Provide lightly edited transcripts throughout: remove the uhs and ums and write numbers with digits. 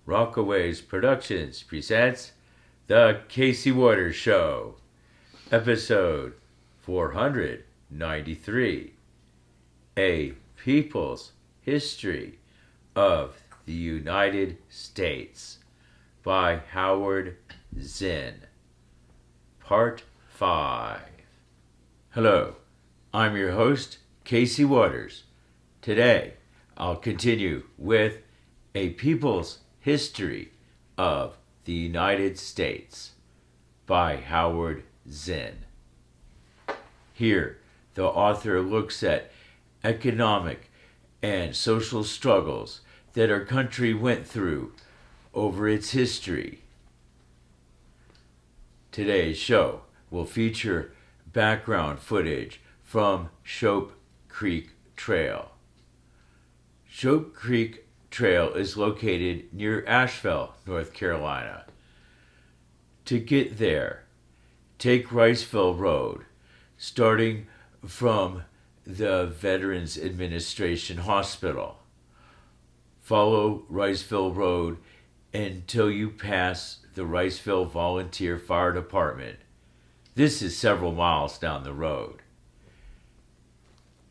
Rockaways Productions presents The Casey Waters Show, episode 493, A People's History of the United States by Howard Zinn, Part 5. Hello, I'm your host, Casey Waters. Today, I'll continue with A People's History of the United States by Howard Zinn. Here, the author looks at economic and social struggles that our country went through over its history. Today's show will feature background footage from Shope Creek Trail. Shope Creek Trail is located near Asheville, North Carolina. To get there, take Riceville Road, starting from the Veterans Administration Hospital. Follow Riceville Road until you pass the Riceville Volunteer Fire Department. This is several miles down the road.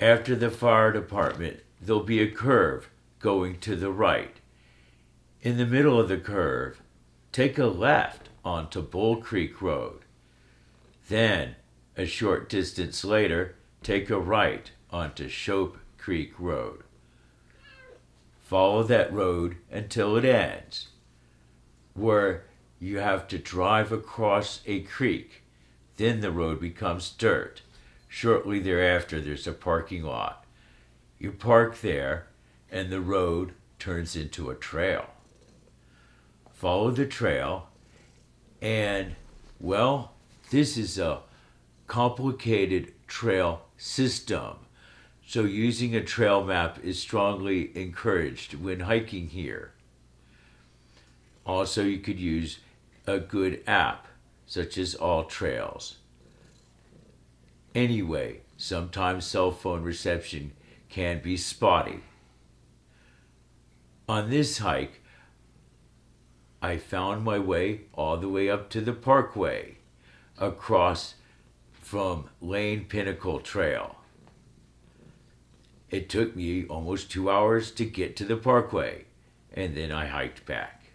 After the fire department, there'll be a curve going to the right. In the middle of the curve, take a left onto Bull Creek Road. Then, a short distance later, take a right onto Shope Creek Road. Follow that road until it ends, where you have to drive across a creek. Then the road becomes dirt. Shortly thereafter, there's a parking lot. You park there, and the road turns into a trail. Follow the trail, and, well, this is a complicated trail system, so using a trail map is strongly encouraged when hiking here. Also, you could use a good app, such as All Trails. Anyway, sometimes cell phone reception can be spotty. On this hike, I found my way all the way up to the parkway, across from Lane Pinnacle Trail. It took me almost 2 hours to get to the parkway, and then I hiked back.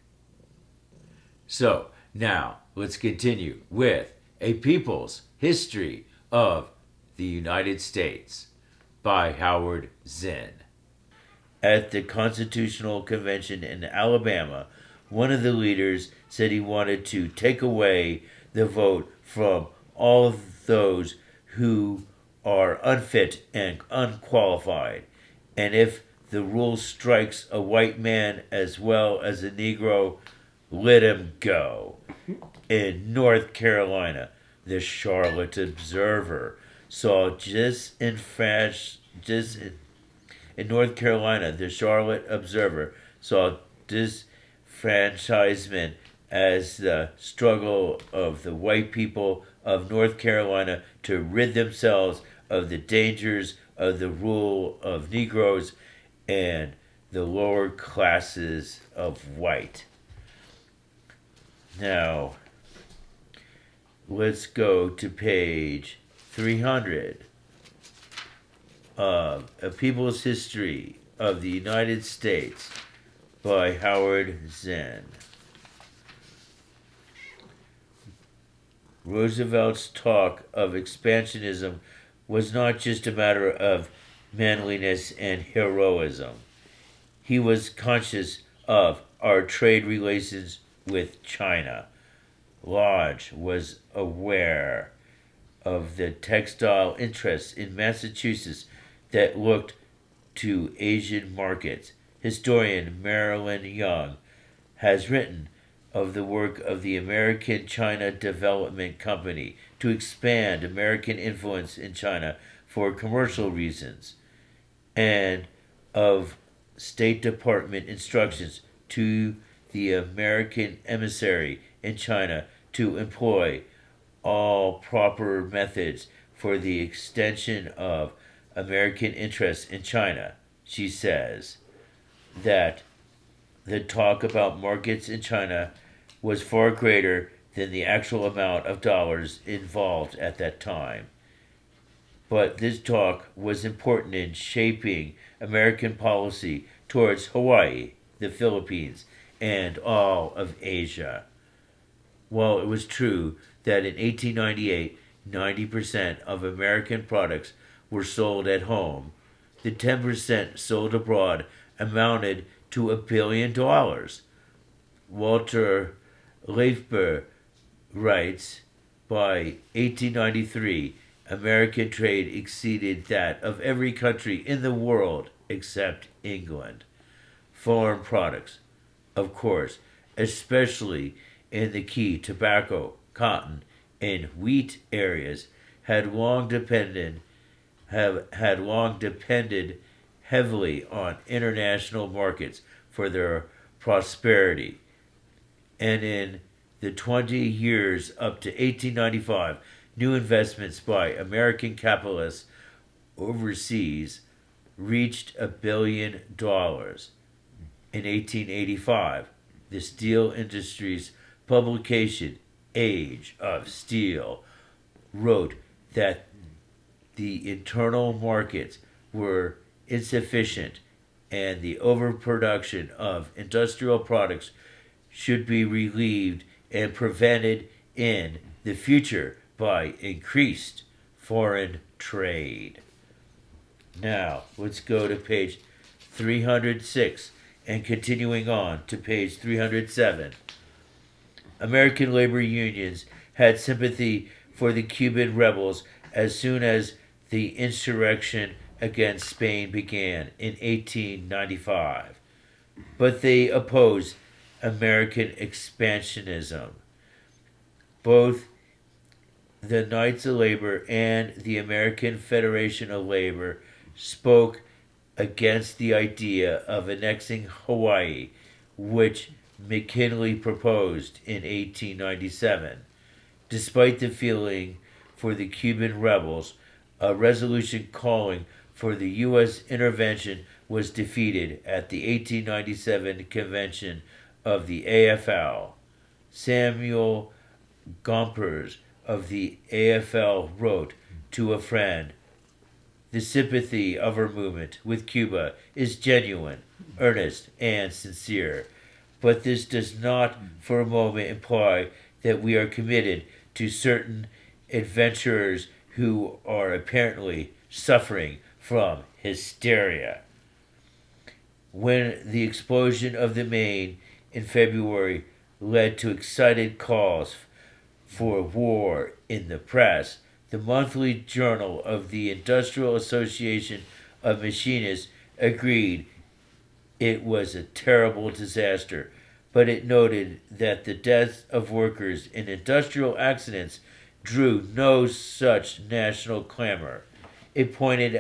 So, now, let's continue with A People's History of the United States by Howard Zinn. At the Constitutional Convention in Alabama, one of the leaders said he wanted to take away the vote from all of those who are unfit and unqualified, and if the rule strikes a white man as well as a Negro, let him go. In North Carolina, the Charlotte Observer saw in North Carolina, the Charlotte Observer saw disfranchisement as the struggle of the white people of North Carolina to rid themselves of the dangers of the rule of Negroes and the lower classes of white. Now, let's go to page 300 of A People's History of the United States by Howard Zinn. Roosevelt's talk of expansionism was not just a matter of manliness and heroism. He was conscious of our trade relations with China. Lodge was aware of the textile interests in Massachusetts that looked to Asian markets. Historian Marilyn Young has written of the work of the American China Development Company to expand American influence in China for commercial reasons, and of State Department instructions to the American emissary in China to employ all proper methods for the extension of American interests in China. She says that the talk about markets in China was far greater than the actual amount of dollars involved at that time. But this talk was important in shaping American policy towards Hawaii, the Philippines, and all of Asia. While it was true that in 1898, 90% of American products were sold at home, the 10% sold abroad amounted to $1 billion. Walter Leifber writes, by 1893, American trade exceeded that of every country in the world except England. Foreign products, of course, especially in the key tobacco, cotton, and wheat areas, had long depended heavily on international markets for their prosperity. And in the 20 years up to 1895, new investments by American capitalists overseas reached $1 billion. In 1885, the steel industry's publication, Age of Steel, wrote that the internal markets were insufficient and the overproduction of industrial products should be relieved and prevented in the future by increased foreign trade. Now, let's go to page 306 and continuing on to page 307. American labor unions had sympathy for the Cuban rebels as soon as the insurrection against Spain began in 1895, but they opposed American expansionism. Both the Knights of Labor and the American Federation of Labor spoke against the idea of annexing Hawaii, which McKinley proposed in 1897. Despite the feeling for the Cuban rebels, a resolution calling for the U.S. intervention was defeated at the 1897 convention of the AFL. Samuel Gompers of the AFL wrote to a friend, "The sympathy of our movement with Cuba is genuine, earnest, and sincere, but this does not for a moment imply that we are committed to certain adventurers who are apparently suffering from hysteria." When the explosion of the Maine in February led to excited calls for war in the press, the monthly journal of the Industrial Association of Machinists agreed it was a terrible disaster, but it noted that the deaths of workers in industrial accidents drew no such national clamor. It pointed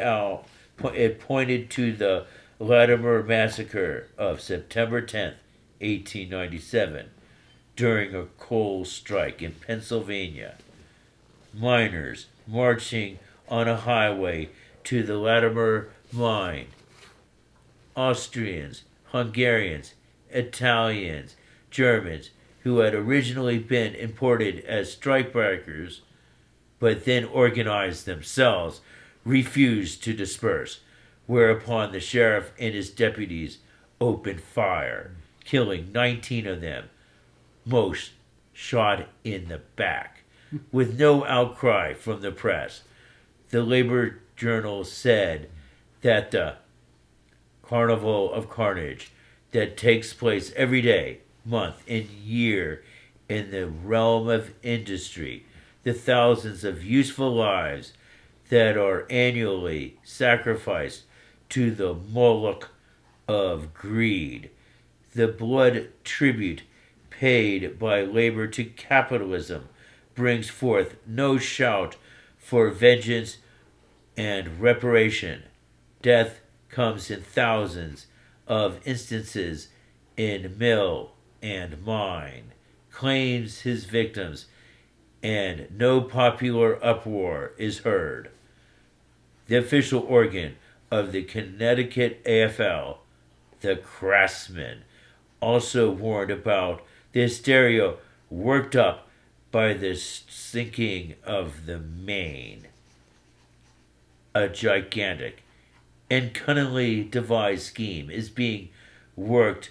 to the Latimer Massacre of September 10th, 1897, during a coal strike in Pennsylvania. Miners marching on a highway to the Latimer mine. Austrians, Hungarians, Italians, Germans, who had originally been imported as strikebreakers, but then organized themselves, refused to disperse, whereupon the sheriff and his deputies opened fire, killing 19 of them, most shot in the back, with no outcry from the press. The Labor Journal said that the carnival of carnage that takes place every day, month, and year in the realm of industry, the thousands of useful lives that are annually sacrificed to the Moloch of greed, the blood tribute paid by labor to capitalism brings forth no shout for vengeance and reparation. Death comes in thousands of instances in mill and mine, claims his victims, and no popular uproar is heard. The official organ of the Connecticut AFL, the Craftsmen, also warned about the hysteria worked up by the sinking of the Maine. A gigantic and cunningly devised scheme is being worked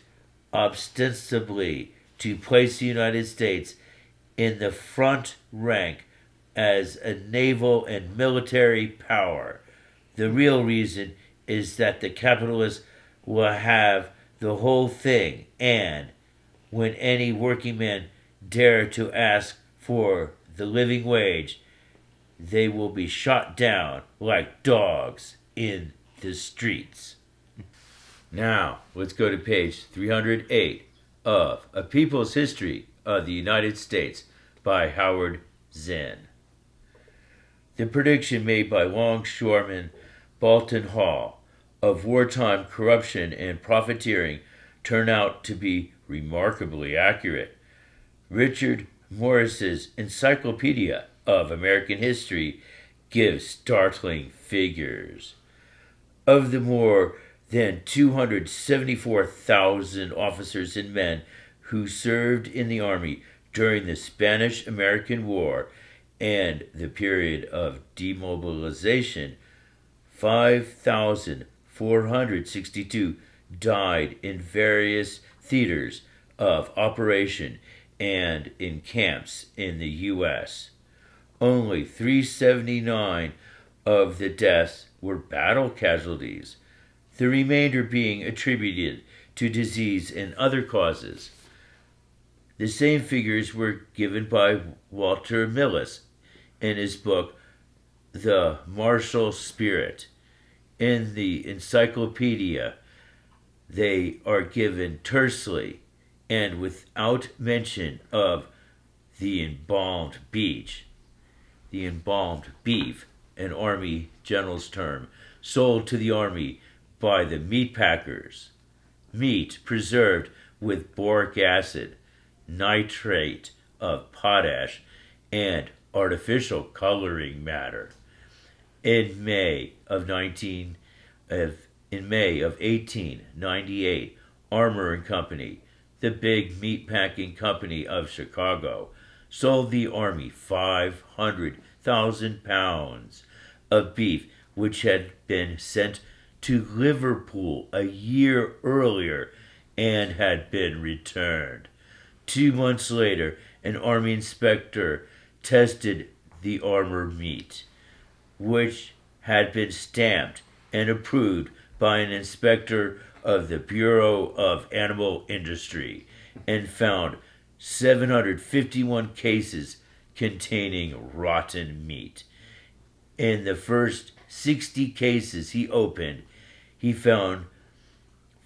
ostensibly to place the United States in the front rank as a naval and military power. The real reason is that the capitalists will have the whole thing, and when any working men dare to ask for the living wage, they will be shot down like dogs in the streets. Now, let's go to page 308 of A People's History of the United States by Howard Zinn. The prediction made by longshoreman Bolton Hall of wartime corruption and profiteering turned out to be remarkably accurate. Richard Morris's Encyclopedia of American History gives startling figures. Of the more than 274,000 officers and men who served in the Army during the Spanish-American War and the period of demobilization, 5,462 died in various theaters of operation and in camps in the U.S. Only 379 of the deaths were battle casualties, the remainder being attributed to disease and other causes. The same figures were given by Walter Millis in his book The Martial Spirit. In the encyclopedia, they are given tersely and without mention of the embalmed beef, an Army general's term, sold to the Army by the meat packers. Meat preserved with boric acid, nitrate of potash, and artificial coloring matter. In May of 1898, Armour and Company, the big meat-packing company of Chicago, sold the Army 500,000 pounds of beef which had been sent to Liverpool a year earlier and had been returned. 2 months later, an Army inspector tested the Armour meat, which had been stamped and approved by an inspector of the Bureau of Animal Industry, and found 751 cases containing rotten meat. In the first 60 cases he opened, he found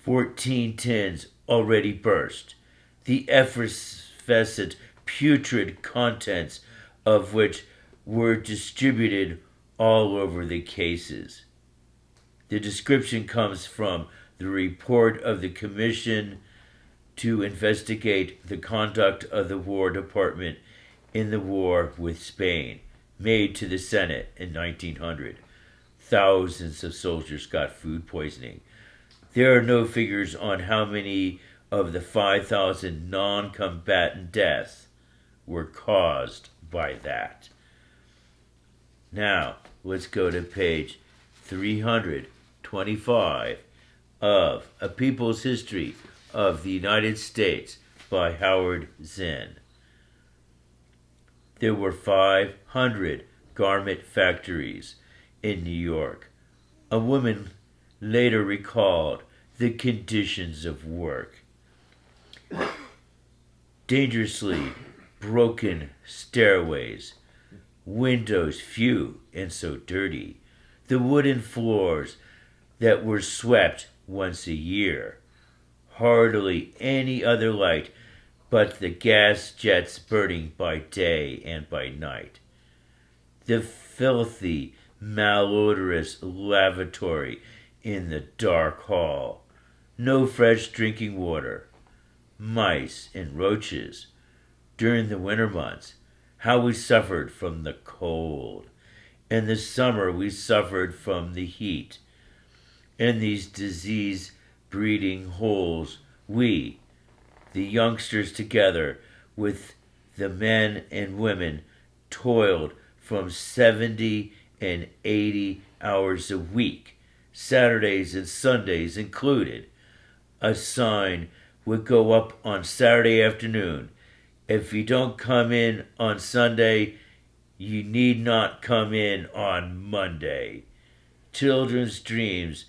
14 tins already burst, the effervescent, putrid contents of which were distributed all over the cases. The description comes from the report of the Commission to investigate the conduct of the War Department in the war with Spain, made to the Senate in 1900. Thousands of soldiers got food poisoning. There are no figures on how many of the 5,000 non-combatant deaths were caused by that. Now, let's go to page 325 of A People's History of the United States by Howard Zinn. There were 500 garment factories in New York. A woman later recalled the conditions of work. Dangerously broken stairways, windows few and so dirty, the wooden floors that were swept once a year, hardly any other light but the gas jets burning by day and by night. The filthy, malodorous lavatory in the dark hall, no fresh drinking water, mice and roaches. During the winter months, how we suffered from the cold. In the summer, we suffered from the heat. In these disease-breeding holes, we, The youngsters, together with the men and women, toiled from 70 and 80 hours a week, Saturdays and Sundays included. A sign would go up on Saturday afternoon. If you don't come in on Sunday, you need not come in on Monday. Children's dreams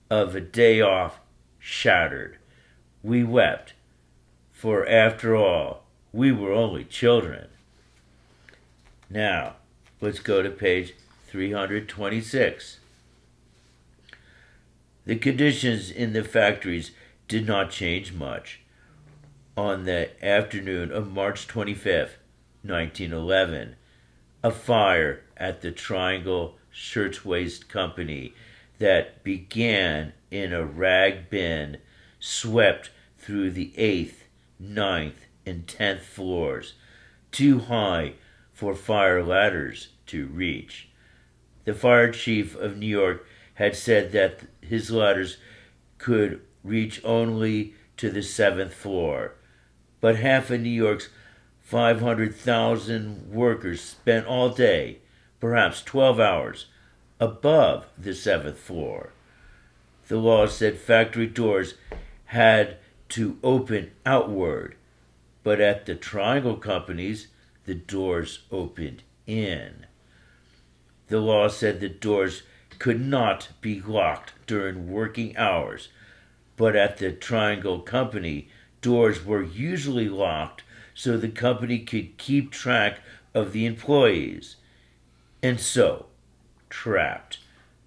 of a day off shattered. We wept, for after all, we were only children. Now, let's go to page 326. The conditions in the factories did not change much. On the afternoon of March 25th, 1911, a fire at the Triangle Shirtwaist Company that began in a rag bin swept through the 8th, 9th, and 10th floors, too high for fire ladders to reach. The fire chief of New York had said that his ladders could reach only to the 7th floor, but half of New York's 500,000 workers spent all day, perhaps 12 hours, above the 7th floor. The law said factory doors had to open outward, but at the Triangle companies, the doors opened in. The law said the doors could not be locked during working hours, but at the Triangle Company, doors were usually locked so the company could keep track of the employees. And so, trapped,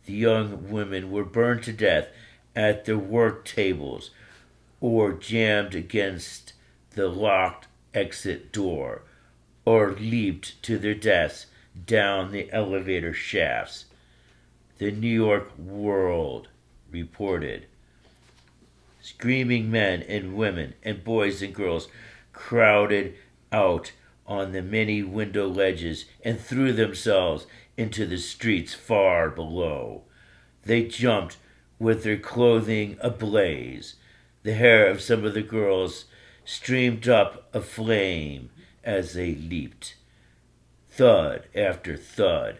the young women were burned to death at their work tables or jammed against the locked exit door or leaped to their deaths down the elevator shafts. The New York World reported. Screaming men and women and boys and girls crowded out on the many window ledges and threw themselves into the streets far below. They jumped with their clothing ablaze. The hair of some of the girls streamed up aflame as they leaped. Thud after thud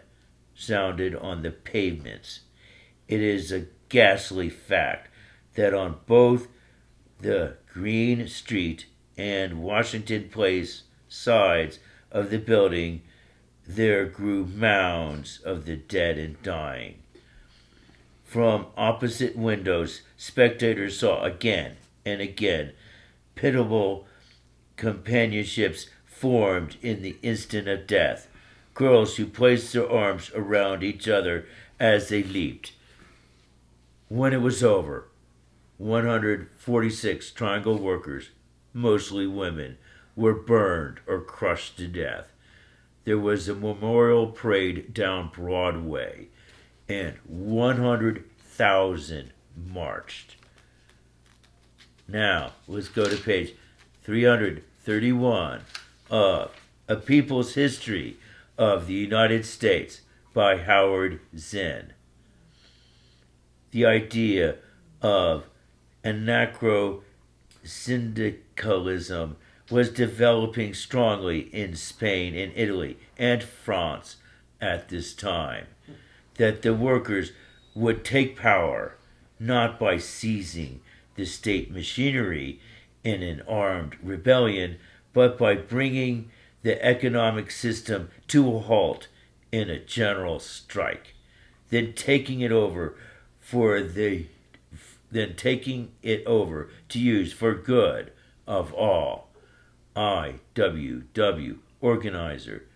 sounded on the pavements. It is a ghastly fact that on both the Green Street and Washington Place sides of the building there grew mounds of the dead and dying. From opposite windows, spectators saw again and again pitiable companionships formed in the instant of death, girls who placed their arms around each other as they leaped. When it was over, 146 Triangle workers, mostly women, were burned or crushed to death. There was a memorial parade down Broadway, and 100,000 marched. Now, let's go to page 331 of A People's History of the United States by Howard Zinn. The idea of anarcho-syndicalism was developing strongly in Spain and Italy and France at this time, that the workers would take power not by seizing the state machinery in an armed rebellion, but by bringing the economic system to a halt in a general strike, then taking it over to use for good of all. IWW organizer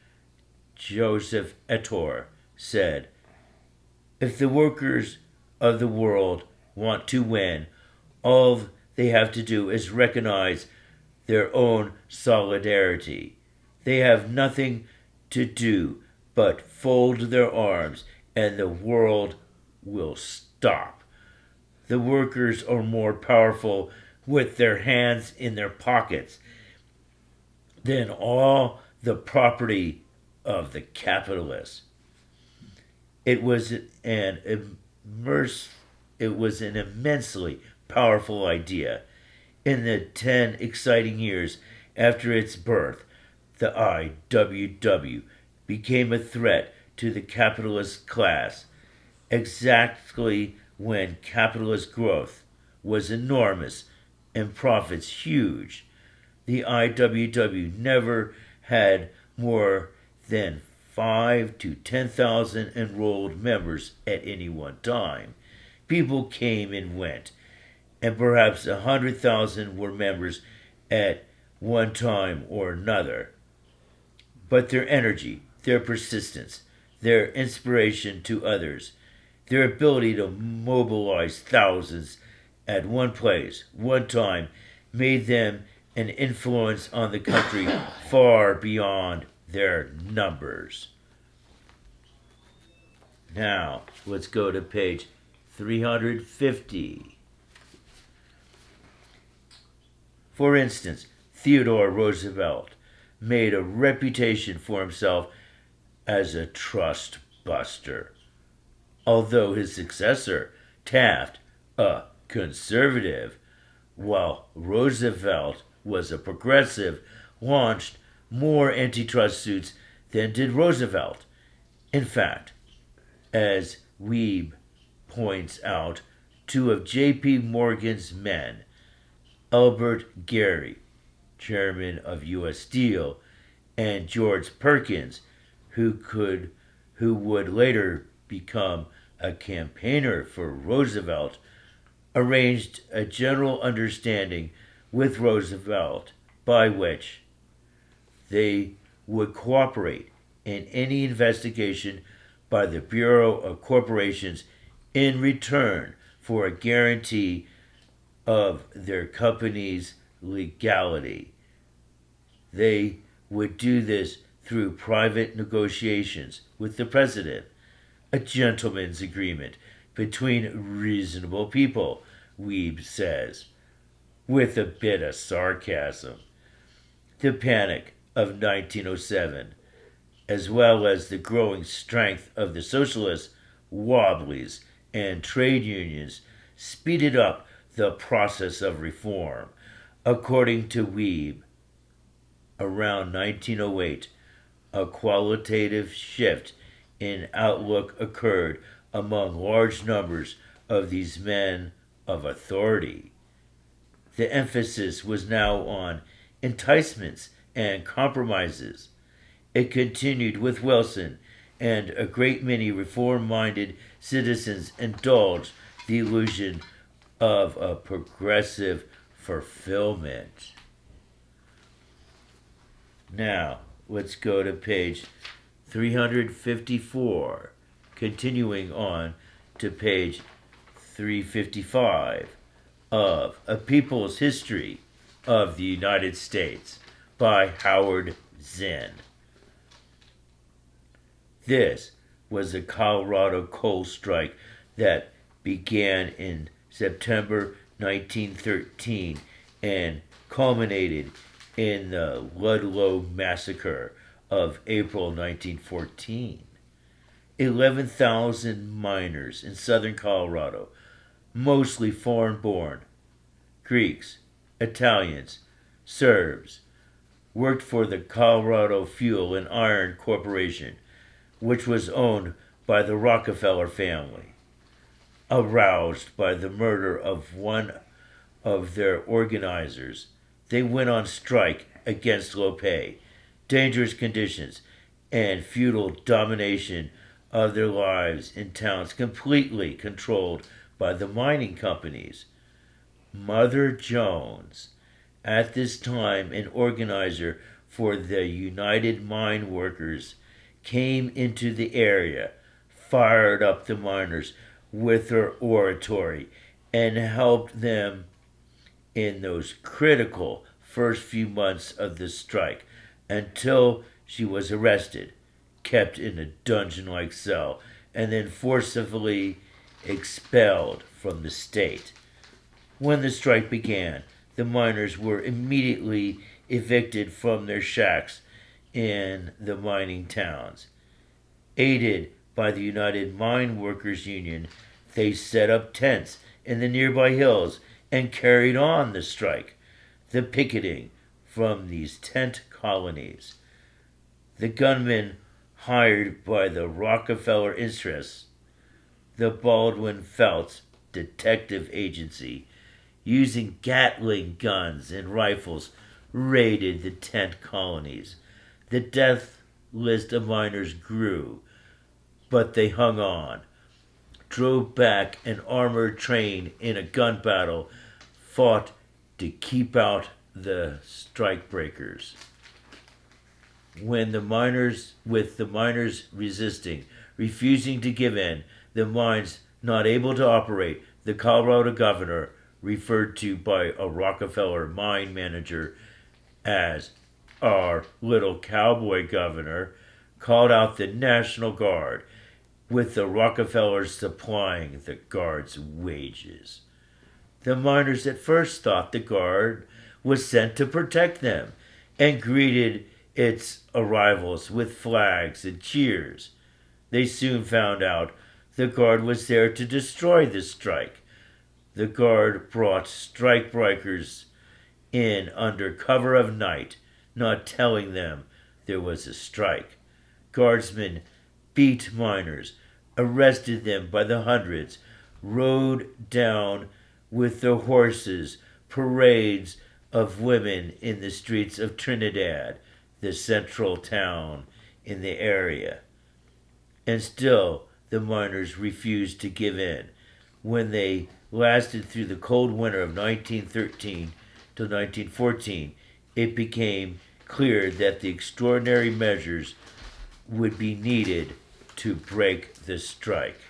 Joseph Ettore said, "If the workers of the world want to win, all they have to do is recognize their own solidarity. They have nothing to do but fold their arms and the world will stop. The workers are more powerful with their hands in their pockets than all the property of the capitalists." It was an immensely powerful idea. In the 10 exciting years after its birth, the IWW became a threat to the capitalist class exactly when capitalist growth was enormous and profits huge. The IWW never had more than 5 to 10,000 enrolled members at any one time. People came and went, and perhaps 100,000 were members at one time or another. But their energy, their persistence, their inspiration to others, their ability to mobilize thousands at one place, one time, made them an influence on the country far beyond their numbers. Now, let's go to page 350. For instance, Theodore Roosevelt made a reputation for himself as a trust buster, although his successor, Taft, a conservative, while Roosevelt was a progressive, launched more antitrust suits than did Roosevelt. In fact, as Weeb points out, two of J.P. Morgan's men, Albert Gary, chairman of U.S. Steel, and George Perkins, who would later become a campaigner for Roosevelt, arranged a general understanding with Roosevelt by which they would cooperate in any investigation by the Bureau of Corporations in return for a guarantee of their company's legality. They would do this through private negotiations with the president, a gentleman's agreement between reasonable people, Weeb says, with a bit of sarcasm. The panic of 1907, as well as the growing strength of the socialists, wobblies, and trade unions, speeded up the process of reform. According to Weeb, around 1908, a qualitative shift in outlook occurred among large numbers of these men of authority. The emphasis was now on enticements and compromises. It continued with Wilson, and a great many reform-minded citizens indulged the illusion of a progressive fulfillment. Now, let's go to page 354, continuing on to page 355 of A People's History of the United States by Howard Zinn. This was a Colorado coal strike that began in September 1913 and culminated in the Ludlow Massacre of April 1914. 11,000 miners in southern Colorado, mostly foreign-born, Greeks, Italians, Serbs, worked for the Colorado Fuel and Iron Corporation, which was owned by the Rockefeller family. Aroused by the murder of one of their organizers, they went on strike against low pay, dangerous conditions, and feudal domination of their lives in towns completely controlled by the mining companies. Mother Jones, at this time an organizer for the United Mine Workers, came into the area, fired up the miners with her oratory, and helped them in those critical first few months of the strike until she was arrested, kept in a dungeon-like cell, and then forcibly expelled from the state. When the strike began, the miners were immediately evicted from their shacks in the mining towns. Aided by the United Mine Workers Union, they set up tents in the nearby hills and carried on the strike, the picketing from these tent colonies. The gunmen hired by the Rockefeller interests, the Baldwin Felts Detective Agency, using Gatling guns and rifles, raided the tent colonies. The death list of miners grew, but they hung on, drove back an armored train in a gun battle, fought to keep out the strikebreakers. With the miners resisting, refusing to give in, the mines not able to operate, the Colorado governor, referred to by a Rockefeller mine manager as our little cowboy governor, called out the National Guard, with the Rockefellers supplying the Guard's wages. The miners at first thought the Guard was sent to protect them and greeted its arrivals with flags and cheers. They soon found out the Guard was there to destroy the strike. The Guard brought strikebreakers in under cover of night, not telling them there was a strike. Guardsmen beat miners, arrested them by the hundreds, rode down with their horses parades of women in the streets of Trinidad, the central town in the area. And still the miners refused to give in. When they lasted through the cold winter of 1913 to 1914, it became clear that the extraordinary measures would be needed to break the strike.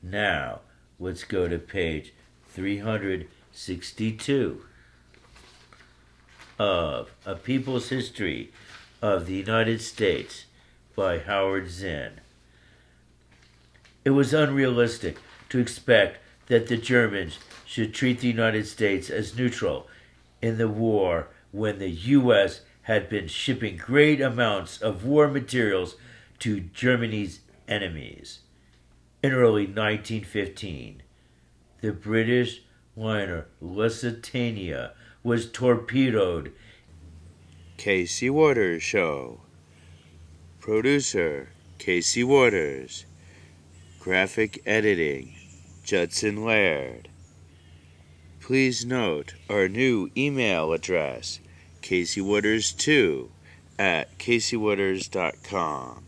Now, let's go to page 362 of A People's History of the United States by Howard Zinn. It was unrealistic to expect that the Germans should treat the United States as neutral in the war when the U.S. had been shipping great amounts of war materials to Germany's enemies. In early 1915, the British liner Lusitania was torpedoed. Casey Waters Show. Producer Casey Waters. Graphic editing Judson Laird. Please note our new email address, CaseyWaters2 @CaseyWaters.com.